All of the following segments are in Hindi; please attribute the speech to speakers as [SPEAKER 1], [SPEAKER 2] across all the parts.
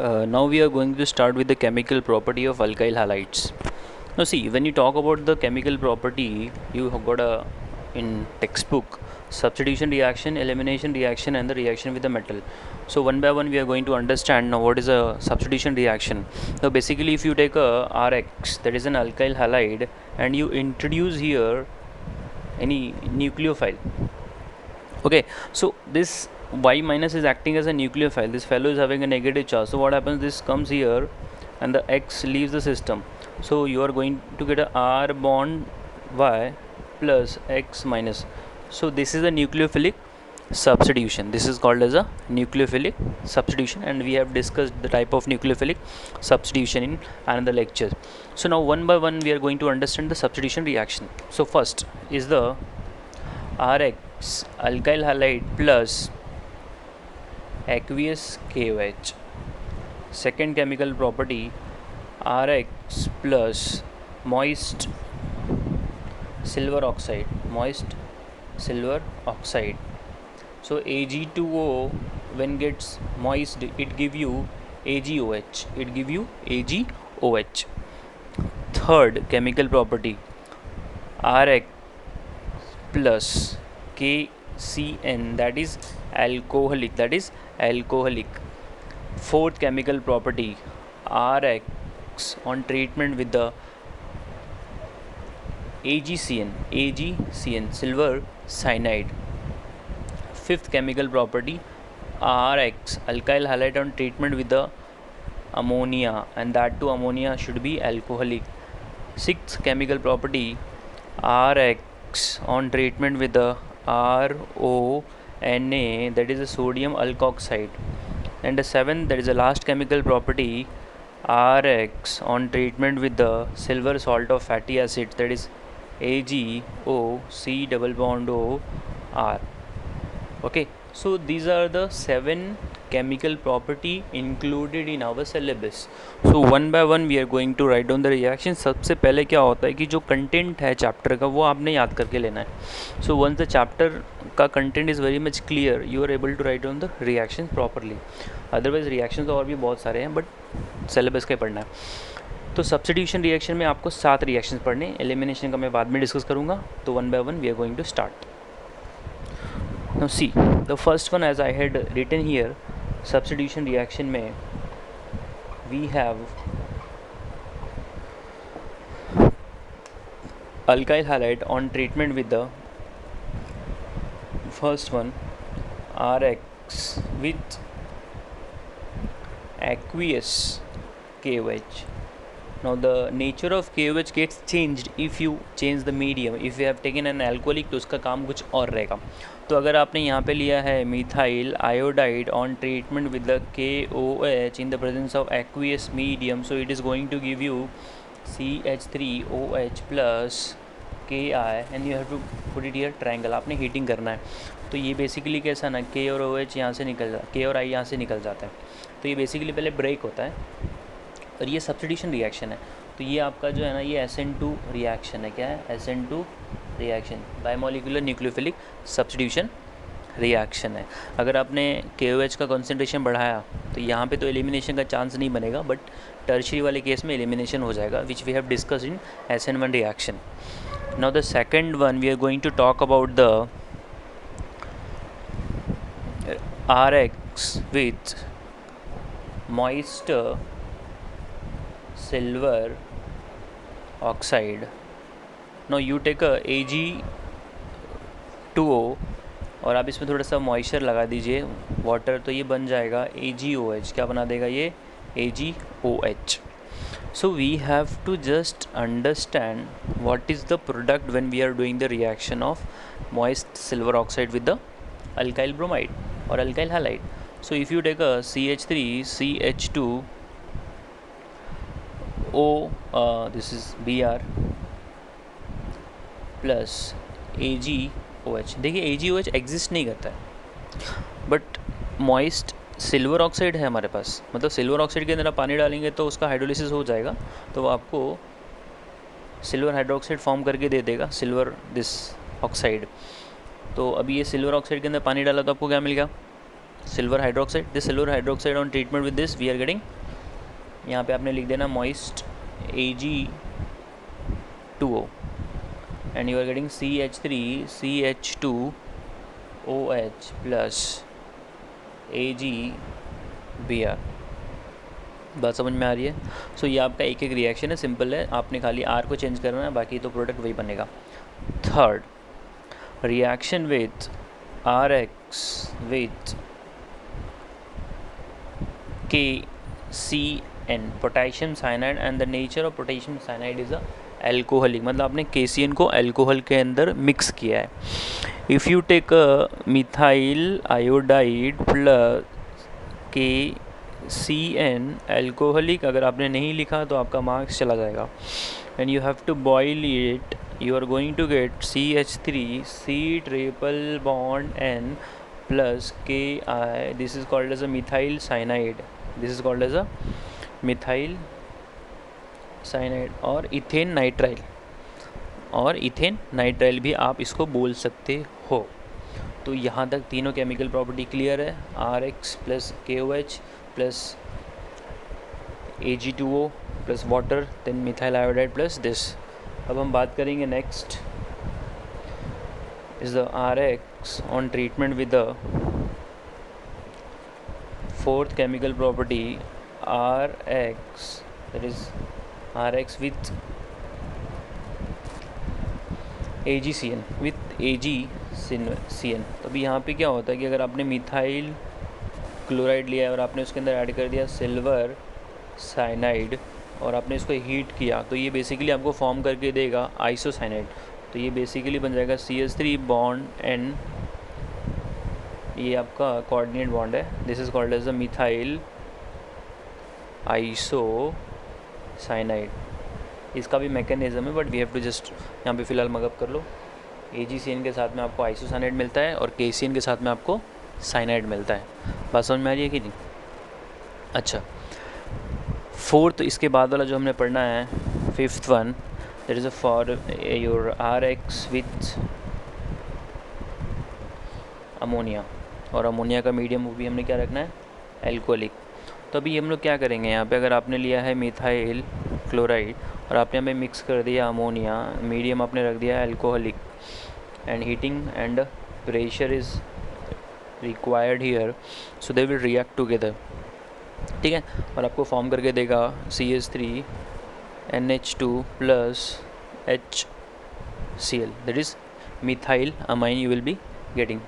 [SPEAKER 1] Now we are going to start with the chemical property of alkyl halides. Now see, when you talk about the chemical property, you have got in textbook substitution reaction, elimination reaction, and the reaction with the metal. So one by one we are going to understand now what is a substitution reaction. Now basically if you take a Rx, that is an alkyl halide, and you introduce here any nucleophile. Okay, so this Y minus is acting as a nucleophile. This fellow is having a negative charge. So what happens? This comes here and the X leaves the system. So you are going to get a R bond Y plus X minus. So this is a nucleophilic substitution. This is called as a nucleophilic substitution, and we have discussed the type of nucleophilic substitution in another lecture. So now one by one we are going to understand the substitution reaction. So first is the Rx alkyl halide plus aqueous KOH. Second chemical property, Rx plus moist silver oxide. So Ag2O when gets moist, it give you AgOH. Third chemical property, Rx plus KCN, that is alcoholic. Fourth chemical property, Rx on treatment with the AgCN, silver cyanide. Fifth chemical property, Rx alkyl halide on treatment with the ammonia, and that too ammonia should be alcoholic. Sixth chemical property, Rx on treatment with the RONA, that is a sodium alkoxide. And the seventh, that is the last chemical property, Rx on treatment with the silver salt of fatty acid, that is AgOC double bond O R. Okay, so these are the 7 chemical property included in our syllabus. So one by one we are going to write down the reaction. सबसे पहले क्या होता है कि जो कंटेंट है चैप्टर का वो आपने याद करके लेना है. So once the chapter का content is very much clear, you are able to write down the reaction properly. Otherwise reaction तो और भी बहुत सारे हैं, बट सिलेबस का पढ़ना है. तो सब्स्टिट्यूशन रिएक्शन में आपको 7 रिएक्शन पढ़ने, एलिमिनेशन का मैं बाद में डिस्कस करूँगा. तो one by one we are going to start. Now see, the first one, as I had written here, substitution reaction में we have alkyl halide on treatment with the first one, Rx with aqueous KOH. Now the nature of KOH gets changed if you change the medium. If you have taken an alcoholic तो उसका काम कुछ और रहेगा. तो अगर आपने यहाँ पे लिया है methyl iodide on treatment with the KOH in the presence of aqueous medium, so it is going to give you CH3OH plus KI and you have to put it here triangle. आपने हीटिंग करना है. तो ये बेसिकली कैसा ना, K और OH यहाँ से निकल जाता है, K और I यहाँ से निकल जाता है. तो ये बेसिकली पहले ब्रेक होता है और ये सब्स्टिट्यूशन रिएक्शन है. तो ये आपका जो है ना, ये SN2 रिएक्शन है. क्या है? SN2 reaction, biomolecular nucleophilic substitution reaction है. अगर आपने KOH का कॉन्सेंट्रेशन बढ़ाया तो यहाँ पे तो एलिमिनेशन का चांस नहीं बनेगा, बट टर्शियरी वाले केस में एलिमिनेशन हो जाएगा, which we have discussed in SN1 reaction. Now the second one we are going to talk about the Rx with moist silver oxide. Now you take a Ag2O और आप इसमें थोड़ा सा मॉइस्चर लगा दीजिए वाटर, तो ये बन जाएगा AgOH. क्या बना देगा ये? AgOH. So we have to just understand what is the product when we are doing the reaction of moist silver oxide with the alkyl bromide or alkyl halide. So if you take a CH3CH2O, this is Br plus AgOH. देखिए AgOH एग्जिस्ट नहीं करता है, बट मॉइस्ट सिल्वर ऑक्साइड है हमारे पास. मतलब सिल्वर ऑक्साइड के अंदर आप पानी डालेंगे तो उसका हाइड्रोलिसिस हो जाएगा, तो वो आपको सिल्वर हाइड्रोक्साइड फॉर्म करके दे देगा, सिल्वर दिस ऑक्साइड. तो अभी ये सिल्वर ऑक्साइड के अंदर पानी डाला तो आपको क्या मिल गया? Silver hydroxide, this silver hydroxide on treatment with this we are getting, यहाँ पे आपने लिख देना moist Ag2O and you are getting CH3CH2OH plus AgBr। बात समझ में आ रही है? सो ये आपका एक एक रिएक्शन है, सिंपल है, आपने खाली R को चेंज करना है, बाकी तो प्रोडक्ट वही बनेगा। Third, reaction with RX with KCN potassium cyanide and the nature of potassium cyanide is a alcoholic, मतलब आपने KCN को अल्कोहल के अंदर मिक्स किया है। If you take methyl iodide plus KCN alcoholic, अगर आपने नहीं लिखा तो आपका मार्क्स चला जाएगा। And you have to boil it, you are going to get CH3 C triple bond N plus Ki, this is called as a methyl cyanide, this is called as a methyl cyanide और इथेन नाइट्राइल, और इथेन नाइट्राइल भी आप इसको बोल सकते हो। तो यहाँ तक तीनों केमिकल प्रॉपर्टी क्लियर है, RX plus KOH plus Ag2O plus water then methyl iodide plus this. अब हम बात करेंगे next is the RX on treatment with the fourth chemical property RX, that is RX with AgCN with AgCN। तो अभी यहाँ पे क्या होता है कि अगर आपने मिथाइल क्लोराइड लिया है और आपने उसके अंदर ऐड कर दिया सिल्वर साइनाइड और आपने इसको हीट किया, तो ये बेसिकली आपको फॉर्म करके देगा आइसोसाइनाइड। तो ये बेसिकली बन जाएगा CH3 बॉन्ड N, ये आपका कोऑर्डिनेट बॉन्ड है, this is called as a methyl isocyanide. इसका भी मैकेनिज्म है but we have to just यहाँ पे फ़िलहाल मगअप कर लो। AgCN के साथ में आपको आइसोसाइनाइड मिलता है और KCN के साथ में आपको साइनाइड मिलता है। बात समझ में आ रही है कि नहीं? अच्छा, फोर्थ इसके बाद वाला जो हमने पढ़ना है, fifth one, that is for your RX with ammonia, और अमोनिया का मीडियम वो भी हमने क्या रखना है, एल्कोहलिक। तो अभी हम लोग क्या करेंगे यहाँ पे, अगर आपने लिया है मिथाइल क्लोराइड और आपने हमें मिक्स कर दिया अमोनिया, मीडियम आपने रख दिया alcoholic, and heating and pressure is required here, so they will react together, ठीक है, और आपको फॉर्म करके देगा CH3 NH2 plus HCl, that is methyl amine you will be getting.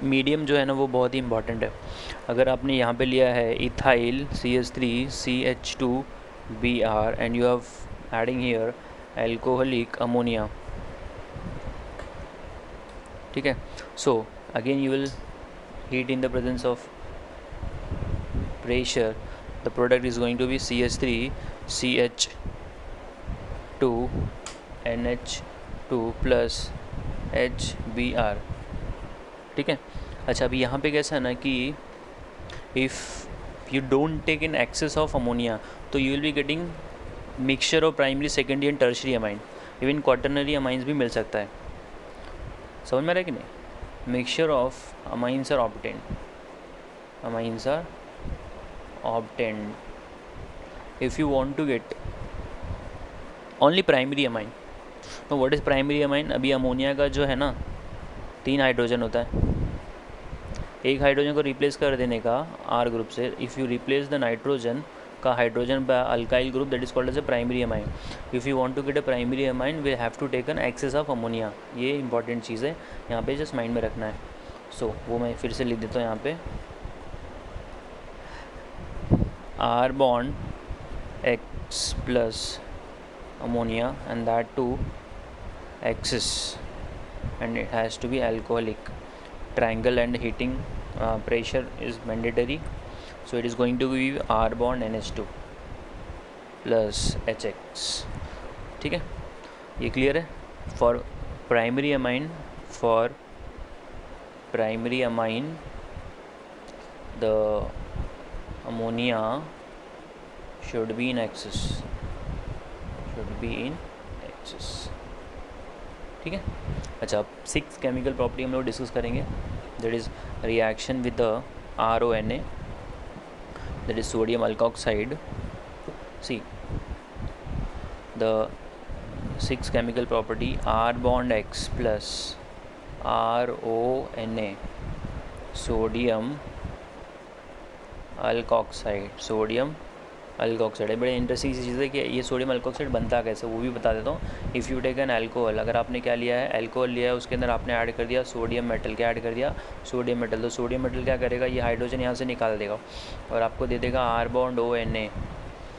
[SPEAKER 1] Medium जो है ना वो बहुत ही इंपॉर्टेंट है। अगर आपने यहाँ पे लिया है ethyl CH3 CH2Br and you have adding here alcoholic ammonia, ठीक है, so again you will heat in the presence of pressure, the product is going to be CH3 CH2 NH2 plus HBr, ठीक है। अच्छा, अभी यहाँ पे कैसा है ना कि if you don't take in excess of ammonia तो you will be getting mixture of primary secondary and tertiary amine, even quaternary amines भी मिल सकता है। समझ में आ रहा है कि नहीं? Mixture of amines are obtained, amines are obtained if you want to get only primary amine। तो व्हाट इज़ प्राइमरी अमाइन? अभी अमोनिया का जो है ना 3 हाइड्रोजन होता है, एक हाइड्रोजन को रिप्लेस कर देने का R ग्रुप से, if you replace the nitrogen का hydrogen by alkyl group, that is called as a primary amine. If you want to get a primary amine we have to take an excess of ammonia. ये इंपॉर्टेंट चीज़ है, यहाँ पे जस्ट माइंड में रखना है। सो वो मैं फिर से लिख देता हूँ यहाँ पे, R bond X plus ammonia and that too excess, and it has to be alcoholic. Triangle and heating pressure is mandatory, so it is going to be R bond NH2 plus HX, ठीक है, ये क्लियर है। For primary amine the ammonia should be in excess, ठीक है। अच्छा, अब 6 केमिकल प्रॉपर्टी हम लोग डिस्कस करेंगे, that is reaction with the RONA, that is sodium alkoxide. See, the sixth chemical property, R bond X plus RONA, sodium alkoxide, sodium alkoxide है। बड़े इंटरेस्टिंग सी चीज़ है कि ये सोडियम अल्कोक्साइड बनता कैसे, वो भी बता देता हूँ। If you take an alcohol, अगर आपने क्या लिया है, अल्कोहल लिया है, उसके अंदर आपने ऐड कर दिया सोडियम मेटल, क्या ऐड कर दिया, सोडियम मेटल। तो सोडियम मेटल क्या करेगा, ये हाइड्रोजन यहाँ से निकाल देगा और आपको दे देगा R bond ONA।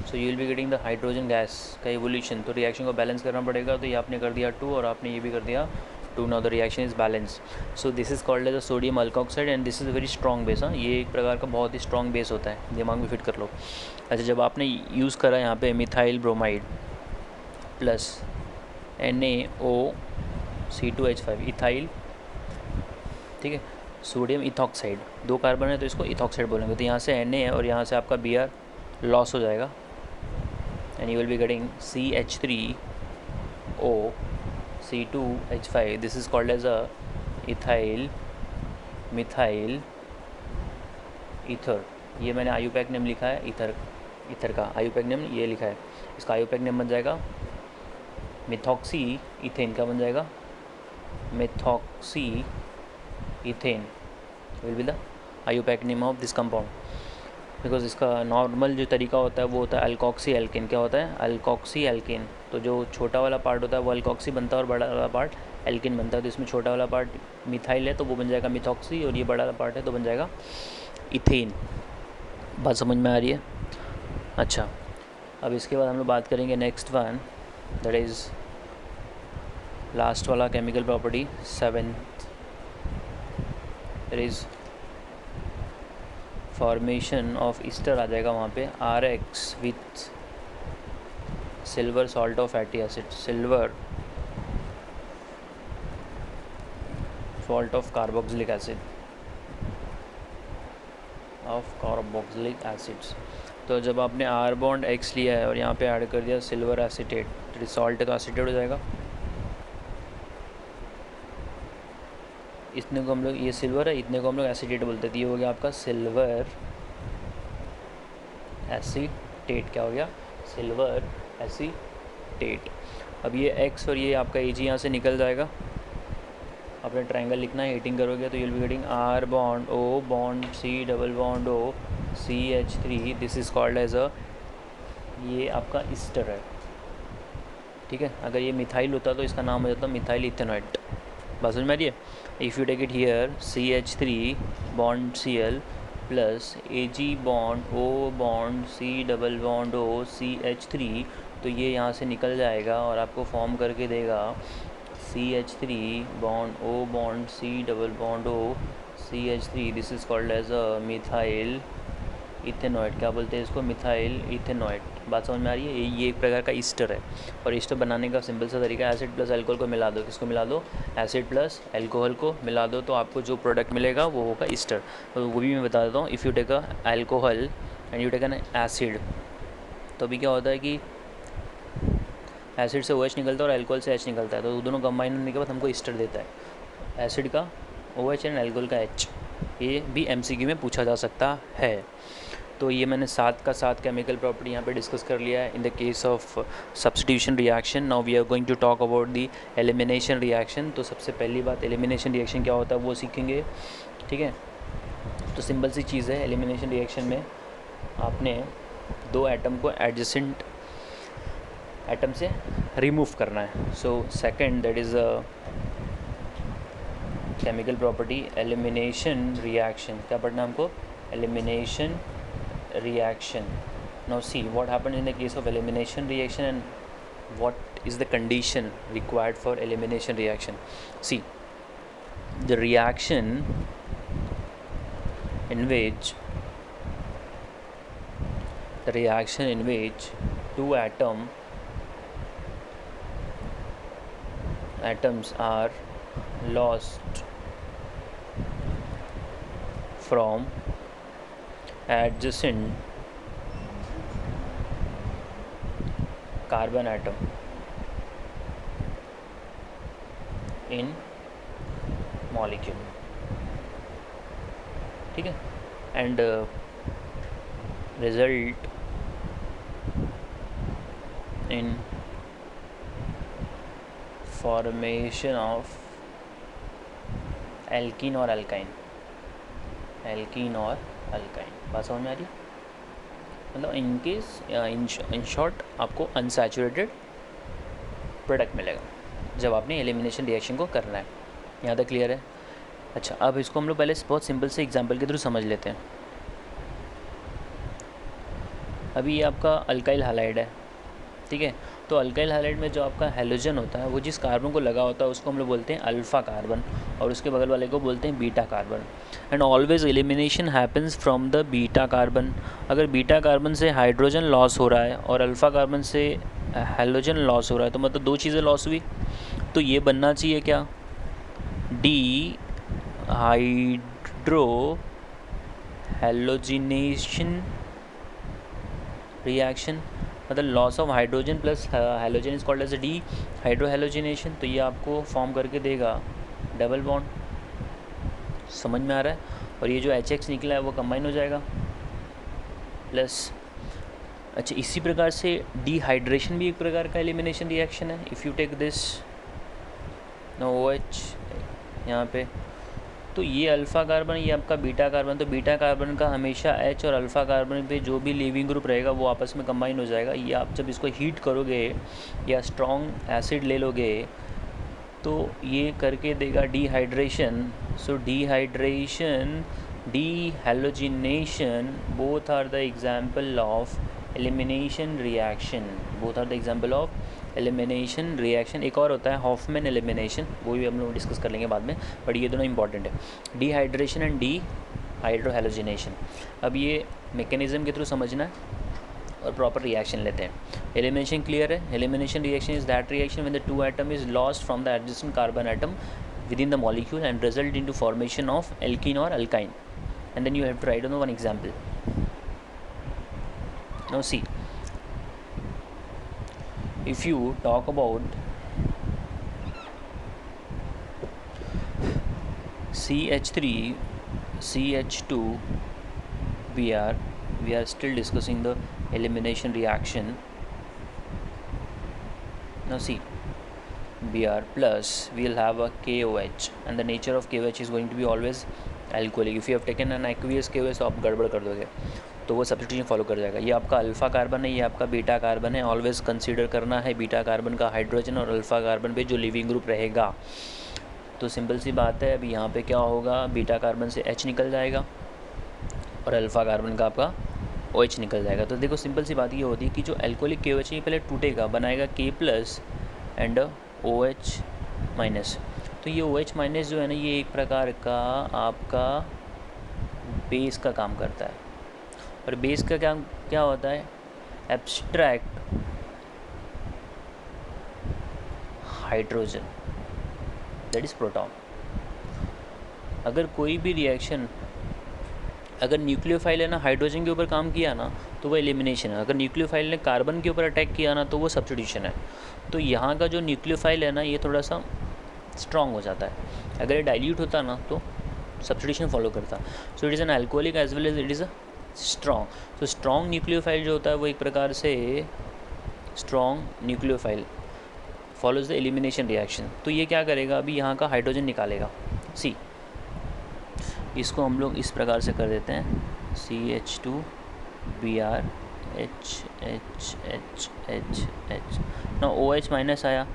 [SPEAKER 1] So you will be getting the hydrogen gas का इवोल्यूशन। तो रिएक्शन को बैलेंस करना पड़ेगा, तो ये आपने कर दिया 2 और आपने ये भी कर दिया 2। Now the reaction is balance. So this is called as a sodium alkoxide and this is very strong base. हाँ, ये एक प्रकार का बहुत ही स्ट्रॉन्ग बेस होता है, दिमाग में फिट कर लो। अच्छा, जब आपने यूज़ करा यहाँ पे methyl bromide plus NaOC2H5 ethyl, ठीक है, सोडियम इथॉक्साइड, 2 कार्बन है तो इसको इथॉक्साइड बोलेंगे। तो यहाँ से Na है और यहाँ से आपका Br लॉस हो जाएगा and you will be getting CH3O C2H5। This is called as a ethyl methyl ether. ये मैंने आयुपैक नेम लिखा है, ईथर का आयुपैक नेम ये लिखा है। इसका आयुपैक नेम बन जाएगा मिथॉक्सी इथेन। का बन जाएगा methoxy ethane will be the IUPAC name of this compound. Because इसका नॉर्मल जो तरीका होता है वो होता है अल्कोक्सी एल्केन। क्या होता है, अल्कोक्सी एल्केन। तो जो छोटा वाला पार्ट होता है वो अल्कोक्सी बनता है और बड़ा वाला पार्ट एल्केन बनता है। तो इसमें छोटा वाला पार्ट मिथाइल है तो वो बन जाएगा मिथॉक्सी और ये बड़ा वाला पार्ट है तो बन जाएगा इथेन। बात समझ में आ रही है? अच्छा, अब इसके बाद हम लोग बात करेंगे next one, that is last वाला chemical property 7th, that is formation of ester आ जाएगा वहाँ पे RX with silver salt of fatty acid, silver salt of carboxylic acid acids. तो जब आपने R बॉन्ड X लिया है और यहाँ पे ऐड कर दिया सिल्वर एसिटेट, तो सॉल्ट का एसिटेट हो जाएगा। इतने को हम लोग, ये सिल्वर है, इतने को हम लोग एसिटेट बोलते थे। ये हो गया आपका सिल्वर एसिटेट। क्या हो गया, सिल्वर एसिटेट। अब ये X और ये आपका Ag यहाँ से निकल जाएगा। आपने ट्रायंगल लिखना है, हीटिंग करोगे तो you'll be getting R bond O bond C double bond O CH3। This is called as a, ये आपका ईस्टर है, ठीक है। अगर ये मिथाइल होता तो इसका नाम हो जाता मिथाइल इथेनॉइड। बात समझ में आ रही है? If you take it here CH3 bond Cl plus Ag bond O bond C double bond O CH3, तो ये यहाँ से निकल जाएगा और आपको फॉर्म करके देगा CH3 bond O bond C double bond O CH3। This is called as a methyl ethanoate. क्या बोलते हैं इसको, मिथाइल इथेनॉइड। बात समझ में आ रही है? ये एक प्रकार का ईस्टर है और ईस्टर बनाने का सिंपल सा तरीका है, एसिड प्लस अल्कोहल को मिला दो। किसको मिला दो, एसिड प्लस अल्कोहल को मिला दो, तो आपको जो प्रोडक्ट मिलेगा वो होगा ईस्टर। तो वो भी मैं बता देता हूँ। If you take a alcohol and you take an acid, तो अभी क्या होता है कि एसिड से OH निकलता है और अल्कोहल से H निकलता है, तो दोनों कंबाइन होने के बाद हमको ईस्टर देता है, एसिड का OH एंड अल्कोहल का H। ये भी MCQ में पूछा जा सकता है। तो ये मैंने 7 का 7 केमिकल प्रॉपर्टी यहाँ पे डिस्कस कर लिया है in the case of substitution reaction. Now we are going to talk about the elimination reaction. तो सबसे पहली बात, एलिमिनेशन रिएक्शन क्या होता है वो सीखेंगे, ठीक है। तो सिंपल सी चीज़ है, एलिमिनेशन रिएक्शन में आपने 2 एटम को एडजेसेंट एटम से रिमूव करना है। So second, that is a chemical property elimination reaction. क्या पढ़ना हमको, elimination reaction. Now see what happened in the case of elimination reaction and what is the condition required for elimination reaction. See, the reaction in which two atoms are lost from adjacent carbon atom in molecule, ठीक है। and result in formation of alkene और अल्काइन, एल्कीन और अल्काइन। बात समझ में आ रही है? मतलब इन केस इन शॉर्ट आपको अनसैचुरेटेड प्रोडक्ट मिलेगा जब आपने एलिमिनेशन रिएक्शन को करना है। यहाँ तक क्लियर है? अच्छा, अब इसको हम लोग पहले बहुत सिंपल से एग्जांपल के थ्रू समझ लेते हैं। अभी ये आपका अल्काइल हैलाइड है, ठीक है। तो अल्काइल हैलाइड में जो आपका हैलोजन होता है वो जिस कार्बन को लगा होता है उसको हम लोग बोलते हैं अल्फ़ा कार्बन, और उसके बगल वाले को बोलते हैं beta carbon. And always elimination happens from the beta carbon. अगर बीटा कार्बन से हाइड्रोजन लॉस हो रहा है और अल्फ़ा कार्बन से हैलोजन लॉस हो रहा है, तो मतलब दो चीज़ें लॉस हुई, तो ये बनना चाहिए क्या, डी हाइड्रो हैलोजिनेशन रिएक्शन। मतलब loss of hydrogen plus halogen is called as dehydrohalogenation. तो ये आपको फॉर्म करके देगा डबल बॉन्ड। समझ में आ रहा है? और ये जो HX निकला है वो कंबाइन हो जाएगा प्लस। अच्छा, इसी प्रकार से डिहाइड्रेशन भी एक प्रकार का एलिमिनेशन रिएक्शन है। If you take this no OH यहाँ पे, तो ये अल्फ़ा कार्बन, ये आपका बीटा कार्बन, तो बीटा कार्बन का हमेशा H और अल्फ़ा कार्बन पे जो भी लीविंग ग्रुप रहेगा वो आपस में कंबाइन हो जाएगा। ये आप जब इसको हीट करोगे या स्ट्रॉन्ग एसिड ले लोगे तो ये करके देगा dehydration. So dehydration, dehalogenation, both are the example of elimination reaction, both are the example of elimination reaction. एक और होता है हॉफमैन एलिमिनेशन, वो भी हम लोग डिस्कस कर लेंगे बाद में, बट ये दोनों इंपॉर्टेंट है, डिहाइड्रेशन एंड डी हाइड्रोहैलोजिनेशन। अब ये मैकेनिज्म के थ्रू समझना है और प्रॉपर रिएक्शन लेते हैं। एलिमिनेशन क्लियर है? Elimination reaction is that reaction when the two atom is lost from the adjacent carbon atom within the molecule and result into formation of alkene or alkyne. And then you have to write down one example. Now see, if you talk about CH3 CH2 we are still discussing the elimination reaction. Now see, Br plus we will have a KOH and the nature of KOH is going to be always alcoholic. If you have taken an aqueous KOH तो आप गड़बड़ कर दोगे, तो वो सब्स्टिट्यूशन फॉलो कर जाएगा। ये आपका अल्फ़ा कार्बन है, ये आपका बीटा कार्बन है। ऑलवेज कंसीडर करना है बीटा कार्बन का हाइड्रोजन और अल्फ़ा कार्बन पे जो लिविंग ग्रुप रहेगा। तो सिंपल सी बात है, अभी यहाँ पे क्या होगा, बीटा कार्बन से H निकल जाएगा और अल्फ़ा कार्बन का आपका OH निकल जाएगा। तो देखो सिंपल सी बात ये होती है कि जो एल्कोहलिक KOH है पहले टूटेगा, बनाएगा K plus and OH minus. तो ये OH माइनस जो है ना, ये एक प्रकार का आपका बेस का काम करता है। और बेस का क्या होता है, abstract hydrogen, that is proton. अगर कोई भी रिएक्शन, अगर न्यूक्लियोफाइल है ना हाइड्रोजन के ऊपर काम किया ना तो वो एलिमिनेशन है, अगर न्यूक्लियोफाइल ने कार्बन के ऊपर अटैक किया ना तो वो सब्स्टिट्यूशन है। तो यहाँ का जो न्यूक्लियोफाइल है ना ये थोड़ा सा स्ट्रॉन्ग हो जाता है, अगर ये डाइल्यूट होता ना तो सब्स्टिट्यूशन फॉलो करता। So it is an alcoholic as well as it is a strong. तो स्ट्रॉन्ग न्यूक्लियोफाइल जो होता है वो एक प्रकार से strong nucleophile follows the elimination reaction. तो ये क्या करेगा, अभी यहाँ का हाइड्रोजन निकालेगा। सी, इसको हम लोग इस प्रकार से कर देते हैं, CH2 Br H H H H H ना OH माइनस आया।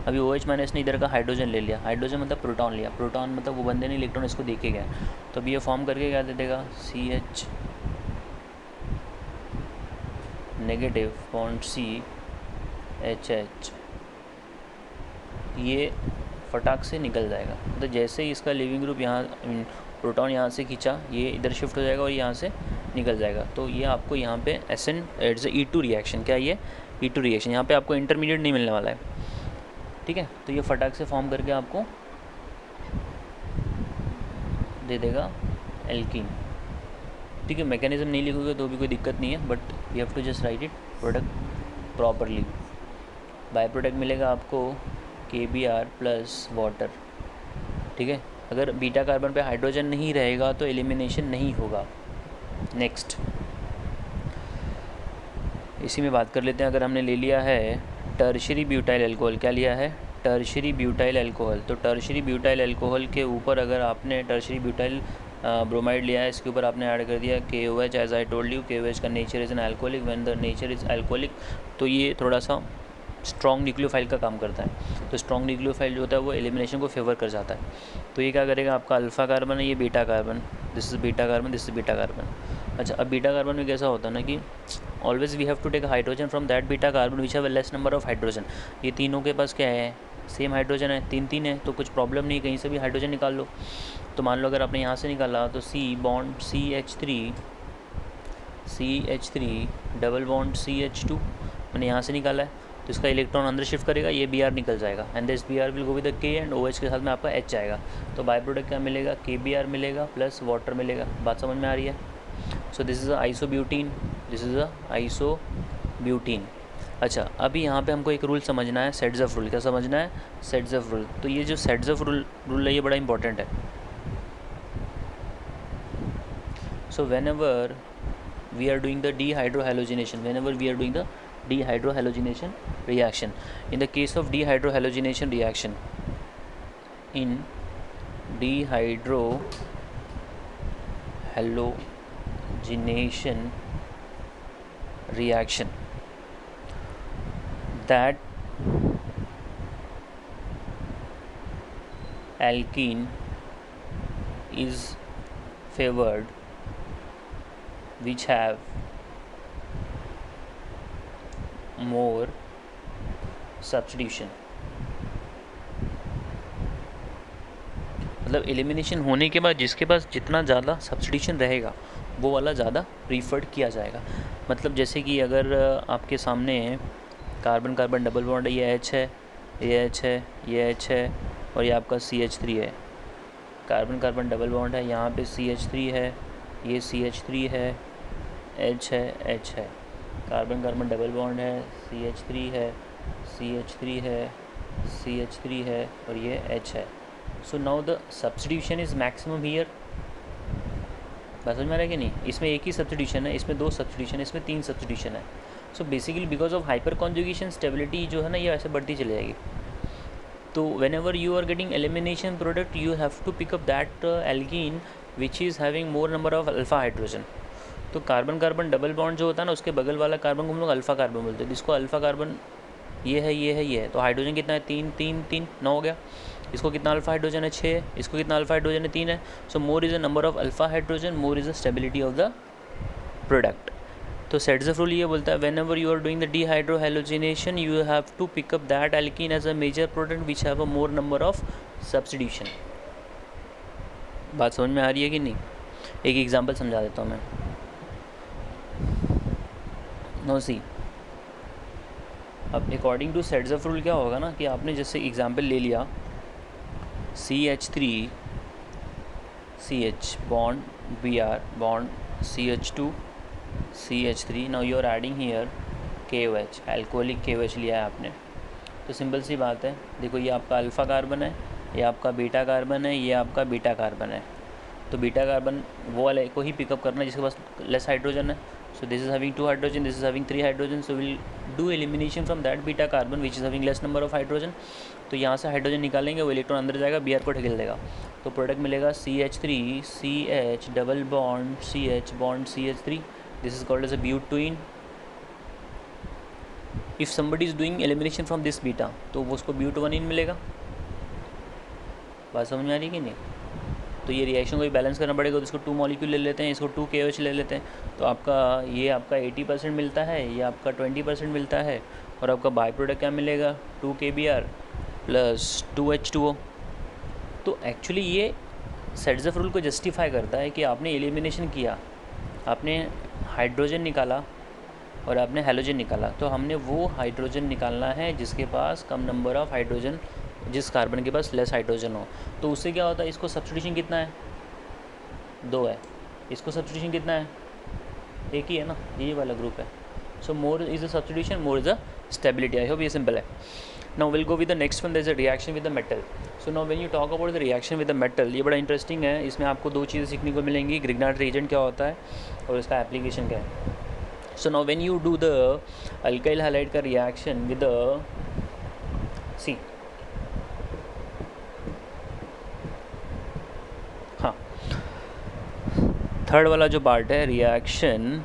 [SPEAKER 1] अभी OH माइनस ने इधर का हाइड्रोजन ले लिया, हाइड्रोजन मतलब प्रोटॉन लिया, प्रोटॉन मतलब वो बंदे ने इलेक्ट्रॉन इसको देके गया, तो अभी ये फॉर्म करके क्या दे देगा, CH नेगेटिव बॉन्ड CHH। ये फटाक से निकल जाएगा। तो जैसे ही इसका लिविंग ग्रुप यहाँ प्रोटॉन यहाँ से खींचा, ये इधर शिफ्ट हो जाएगा और यहाँ से निकल जाएगा। तो ये आपको यहाँ पे एसएन इट्स E2 रिएक्शन, क्या ये E2 रिएक्शन, यहाँ पे आपको इंटरमीडिएट नहीं मिलने वाला है, ठीक है। तो ये फटाक से फॉर्म करके आपको दे देगा एल्कीन, ठीक है। मैकेनिज्म नहीं लिखोगे तो भी कोई दिक्कत नहीं है, but you have to just write it product properly. By product मिलेगा आपको KBr प्लस वाटर, ठीक है। अगर बीटा कार्बन पे हाइड्रोजन नहीं रहेगा तो एलिमिनेशन नहीं होगा। नेक्स्ट इसी में बात कर लेते हैं। अगर हमने ले लिया है टर्शरी ब्यूटाइल अल्कोहल, क्या लिया है? Tertiary butyl alcohol. तो टर्शरी ब्यूटाइल अल्कोहल के ऊपर अगर आपने टर्शरी ब्यूटाइल ब्रोमाइड लिया है, इसके ऊपर आपने ऐड कर दिया KOH। As I told you, KOH का nature is an alcoholic. When the nature is alcoholic तो ये थोड़ा सा स्ट्रॉन्ग न्यूक्लियोफाइल का काम करता है। तो स्ट्रॉन्ग न्यूक्लियोफाइल जो होता है वो एलिमिनेशन को फेवर कर जाता है। तो ये क्या करेगा, आपका अल्फ़ा कार्बन है, ये beta carbon, this is beta carbon, this is beta carbon. अच्छा, अब बीटा कार्बन में कैसा होता है ना कि always we have to take hydrogen from that beta carbon which have a less number of hydrogen. ये तीनों के पास क्या है, सेम हाइड्रोजन है, तीन तीन है, तो कुछ प्रॉब्लम नहीं, कहीं से भी हाइड्रोजन निकाल लो। तो मान लो अगर आपने यहाँ से निकाला तो C bond CH3 double bond CH2 मैंने यहाँ से निकाला है, तो इसका इलेक्ट्रॉन अंदर शिफ्ट करेगा, ये Br निकल जाएगा, and this Br will go with the K and OH के साथ में आपका H आएगा। तो बाय प्रोडक्ट क्या मिलेगा, KBr मिलेगा प्लस वाटर मिलेगा। बात समझ में आ रही है? So this is a isobutene, this is a isobutene. अच्छा, अभी यहाँ पे हमको एक रूल समझना है, सेट्ज़ेफ रूल। क्या समझना है? सेट्ज़ेफ रूल। तो ये जो सेट्ज़ेफ रूल है ये बड़ा इंपॉर्टेंट है। सो whenever we are doing the dehydrohalogenation reaction, in the case of dehydrohalogenation reaction, in dehydrohalogenation reaction, that alkene is favored which have more substitution। मतलब एलिमिनेशन होने के बाद जिसके पास जितना ज़्यादा सब्स्टिट्यूशन रहेगा वो वाला ज़्यादा प्रीफर्ड किया जाएगा। मतलब जैसे कि अगर आपके सामने कार्बन कार्बन डबल बॉन्ड है, ये H है, ये H है, ये H है, और ये आपका CH3 है। कार्बन कार्बन डबल बॉन्ड है, यहाँ पे CH3 है, ये CH3 है, H है, H है। कार्बन कार्बन डबल बॉन्ड है, CH3 है, CH3 है, CH3 है, और ये H है। So now the substitution is maximum here. बात समझ में आ रहा है कि नहीं? इसमें एक ही सब्स्टिट्यूशन है, इसमें दो सब्स्टिट्यूशन है, इसमें तीन सब्स्टिट्यूशन है। सो basically because of hyperconjugation stability जो है ना ये ऐसे बढ़ती चली जाएगी। तो whenever you are getting elimination product you have to pick up that alkene which is having more number of alpha hydrogen. तो कार्बन कार्बन डबल बॉन्ड जो होता है ना उसके बगल वाला कार्बन को हम लोग अल्फ़ा कार्बन बोलते हैं, जिसको अल्फ़ा कार्बन ये है, ये है, ये है। तो हाइड्रोजन कितना है? तीन तीन तीन, 9 हो गया। इसको कितना अल्फ़ा हाइड्रोजन है? 6। इसको कितना अल्फ़ा हाइड्रोजन है? 3 है। So more is the number of alpha hydrogen, more is the stability of the product. तो सेट्ज़ेफ रूल ये बोलता है whenever you are doing the dehydrohalogenation you have to pick up that alkene as a major product which have a more number of substitution. बात समझ में आ रही है कि नहीं? एक एग्जांपल समझा देता हूँ मैं। नो सी, अब अकॉर्डिंग टू सेट्ज़ेफ रूल क्या होगा ना कि आपने जैसे एग्जांपल ले लिया CH3 CH bond Br bond CH2 CH3, now you are adding here KOH, alcoholic KOH लिया है आपने। तो सिंपल सी बात है, देखो ये आपका अल्फ़ा कार्बन है, ये आपका बीटा कार्बन है, ये आपका बीटा कार्बन है। तो बीटा कार्बन वो वाले को ही पिकअप करना है जिसके पास लेस हाइड्रोजन है। So this is having 2 hydrogen, this is having 3 hydrogen, so will do elimination from that beta carbon which is having less number of hydrogen. तो यहाँ से हाइड्रोजन निकालेंगे, वो इलेक्ट्रॉन अंदर जाएगा, Br को ढकेल देगा। तो प्रोडक्ट मिलेगा CH3 CH double bond CH bond CH3, this is called as a butene. If somebody is doing elimination from this beta तो वो उसको ब्यूटोनिन मिलेगा। बात समझ में आ रही है कि नहीं? तो ये रिएक्शन को भी बैलेंस करना पड़ेगा, तो इसको 2 मॉलिक्यूल ले लेते हैं, इसको 2 KOH ले लेते हैं। तो आपका ये आपका 80% मिलता है, ये आपका 20% मिलता है, और आपका बाय प्रोडक्ट क्या मिलेगा? 2 KBr प्लस 2 H2O। तो एक्चुअली ये सेट्ज़ेफ रूल को जस्टिफाई करता है कि आपने एलिमिनेशन किया, आपने हाइड्रोजन निकाला और आपने हैलोजन निकाला, तो हमने वो हाइड्रोजन निकालना है जिसके पास कम नंबर ऑफ़ हाइड्रोजन, जिस कार्बन के पास लेस हाइड्रोजन हो। तो उससे क्या होता है, इसको सब्स्टिट्यूशन कितना है? 2 है। इसको सब्स्टिट्यूशन कितना है? एक ही है ना, यही वाला ग्रुप है। So more is a substitution, more is a stability. I hope ये सिंपल है। Now we'll go with the next one. There's a reaction with the metal. So now when you talk about the reaction with the metal, ये बड़ा इंटरेस्टिंग है. इसमें आपको दो चीज़ें सीखने को मिलेंगी. ग्रिग्नार्ड रिएजेंट क्या होता है और इसका एप्लीकेशन क्या है. So now when you do the alkyl halide का reaction with the see हाँ थर्ड वाला जो पार्ट है reaction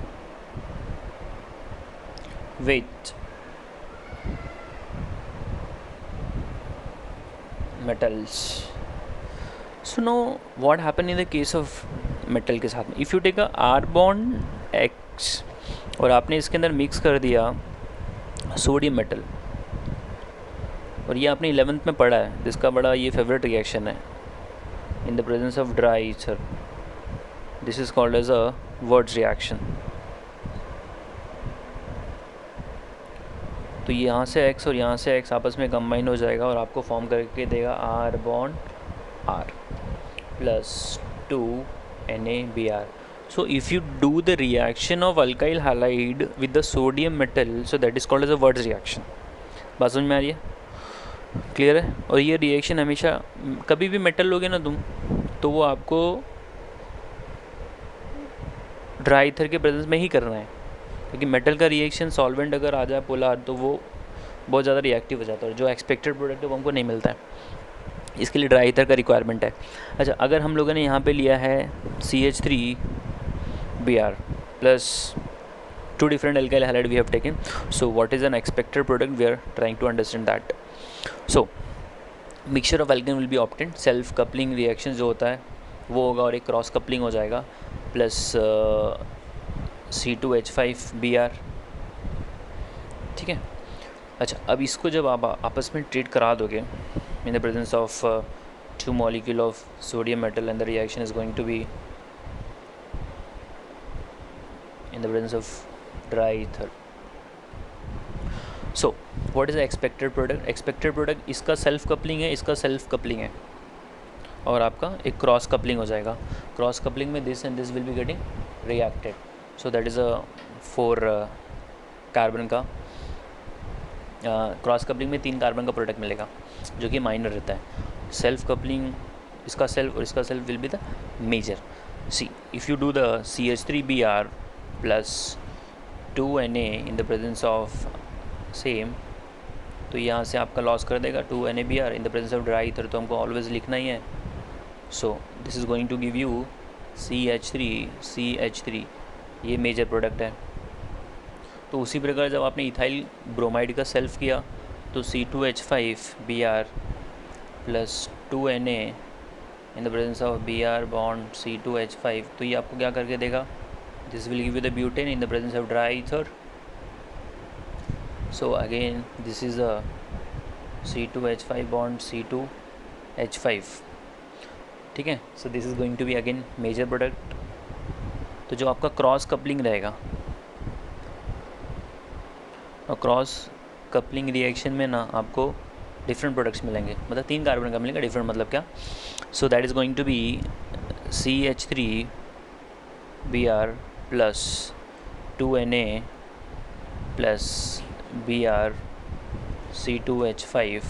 [SPEAKER 1] with metals. So now what happen in the case of metal के साथ में, if you take a R bond X और आपने इसके अंदर मिक्स कर दिया सोडियम मेटल, और ये आपने 11th में पढ़ा है, जिसका बड़ा ये फेवरेट रिएक्शन है, in the presence of dry ether. This is called as a Wurtz reaction. तो यहाँ से X और यहाँ से X आपस में कंबाइन हो जाएगा और आपको फॉर्म करके देगा R bond R plus 2NaBr. So if you do the reaction of alkyl halide with the sodium metal, so that is called as a Wurtz reaction. बात समझ में आ रही है? क्लियर है? और ये रिएक्शन हमेशा कभी भी मेटल लोगे ना तुम, तो वो आपको ड्राई ईथर के प्रेजेंस में ही करना है, क्योंकि मेटल का रिएक्शन सॉल्वेंट अगर आ जाए पोलार तो वो बहुत ज़्यादा रिएक्टिव हो जाता है और जो एक्सपेक्टेड प्रोडक्ट है वो हमको नहीं मिलता है. इसके लिए ड्राई ईथर का रिक्वायरमेंट है. अच्छा, अगर हम लोगों ने यहाँ पे लिया है CH3Br plus two different alkyl halide we have taken, so what is an expected product? We are trying to understand that. So mixture of alkane will be obtained. Self coupling reaction जो होता है वो होगा और एक क्रॉस कपलिंग हो जाएगा प्लस C2H5Br. ठीक है. अच्छा, अब इसको जब आप आपस में ट्रीट करा दोगे in the presence of 2 molecule of sodium metal, and the reaction is going to be in the presence of dry ether. So what is the expected product? Expected product इसका सेल्फ कपलिंग है, इसका सेल्फ कपलिंग है और आपका एक क्रॉस कपलिंग हो जाएगा. क्रॉस कपलिंग में this and this will be getting reacted. So that is a 4 carbon का क्रॉस कपलिंग में 3 कार्बन का प्रोडक्ट मिलेगा जो कि माइनर रहता है. सेल्फ कपलिंग इसका सेल्फ और इसका self will be the major. See if you do the CH3Br plus 2Na in the presence of same, तो यहाँ से आपका लॉस कर देगा 2NaBr in the presence of dry ether, तो हमको ऑलवेज लिखना ही है. So this is going to give you CH3 ये मेजर प्रोडक्ट है. तो उसी प्रकार जब आपने इथाइल ब्रोमाइड का सेल्फ किया तो C2H5Br plus 2Na in the presence of Br bond C2H5, तो ये आपको क्या करके देगा? This will give you the butane in the presence of dry ether. So again this is a C2H5 bond C2H5. ठीक है. So this is going to be again major product. तो जो आपका क्रॉस कपलिंग रहेगा, और क्रॉस कपलिंग रिएक्शन में ना आपको डिफरेंट प्रोडक्ट्स मिलेंगे, मतलब 3 कार्बन का मिलेगा. डिफरेंट मतलब क्या? So that is going to be CH3Br plus 2Na plus Br C2H5.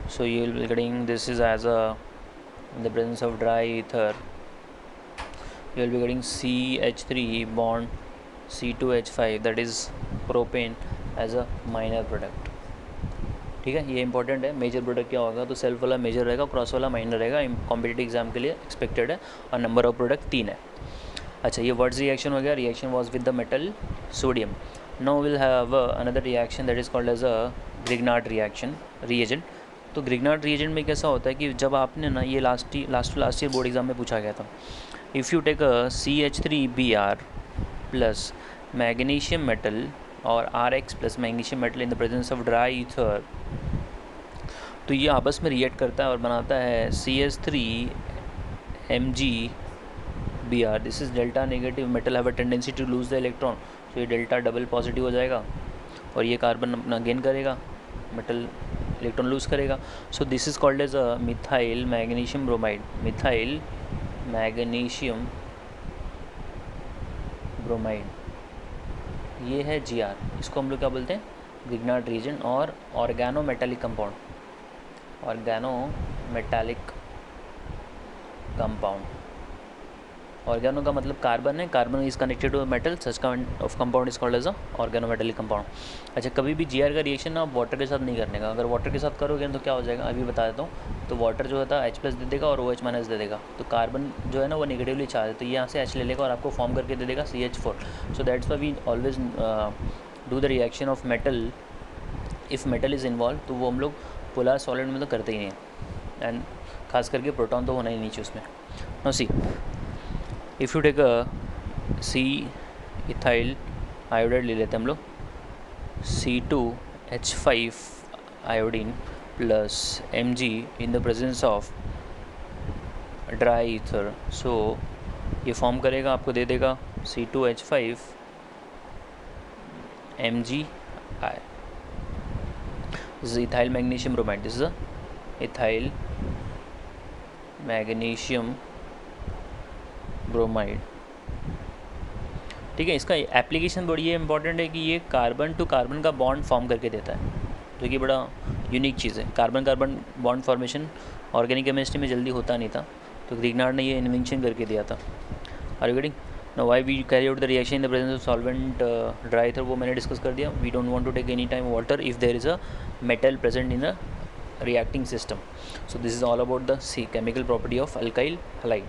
[SPEAKER 1] So you will be getting this is as a in the presence of dry ether, you will be getting CH3 bond C2H5, that is propane as a minor product. ठीक है, ये इंपॉर्टेंट है. मेजर प्रोडक्ट क्या होगा? तो सेल्फ वाला मेजर रहेगा, क्रॉस वाला माइनर रहेगा. कॉम्पिटिटिव एग्जाम के लिए एक्सपेक्टेड है और नंबर ऑफ प्रोडक्ट 3 है. अच्छा, ये वर्ड्स रिएक्शन हो गया. Reaction was with the metal sodium. Now we'll have another reaction that is called as a Grignard reagent. तो Grignard reagent में कैसा होता है कि जब आपने ना ये लास्ट ईयर बोर्ड एग्जाम में पूछा गया था, if you take a CH3Br plus magnesium metal और RX plus magnesium metal in the presence of dry ether, तो ये आपस में रिएक्ट करता है और बनाता है CH3MgBr. This is delta negative. Metal have a tendency to lose the electron, तो ये डेल्टा डबल पॉजिटिव हो जाएगा और ये कार्बन अपना गेन करेगा, मेटल इलेक्ट्रॉन लूज करेगा. So this is called as a methyl magnesium bromide. Methyl magnesium bromide ये है Gr. इसको हम लोग क्या बोलते हैं? Grignard region or organometallic compound. Organometallic compound. Organo का मतलब कार्बन है, carbon is connected to metal, such kind of compound is called as a organometallic compound. अच्छा, कभी भी जीआर का रिएक्शन आप वाटर के साथ नहीं करने का. अगर वाटर के साथ करोगे तो क्या हो जाएगा अभी बता देता हूँ. तो वाटर जो होता है H प्लस दे देगा और OH माइनस दे देगा. तो कार्बन जो है ना वो नेगेटिवली चार्ज है, तो ये यहाँ से H ले लेगा और आपको फॉर्म करके दे देगा CH4. So that's why we always do the reaction of metal if metal is involve. तो वो हम लोग पोलर सॉलिड में तो करते ही नहीं हैं, एंड खास करके प्रोटॉन तो होना ही नहीं चाहिए उसमें. No see, if you take a C ethyl iodide ले लेते हैं हम लोग, C2H5 iodine plus Mg in the presence of dry ether. So ये फॉर्म करेगा, आपको दे देगा C2H5 Mg. This is ethyl magnesium bromide. This is a ethyl magnesium bromide. ठीक है, इसका एप्लीकेशन बड़ी है इंपॉर्टेंट है कि ये कार्बन टू कार्बन का बॉन्ड फॉर्म करके देता है, जो कि बड़ा यूनिक चीज़ है. Carbon carbon bond formation organic chemistry में जल्दी होता नहीं था, तो ग्रिग्नार्ड ने ये इन्वेंशन करके दिया था. Are you getting? Now why we carry out the reaction in the presence of solvent dry ether, वो मैंने डिस्कस कर दिया. We don't want to take any time water if there is a metal present in a reacting system. So this is all about the chemical property of alkyl halide.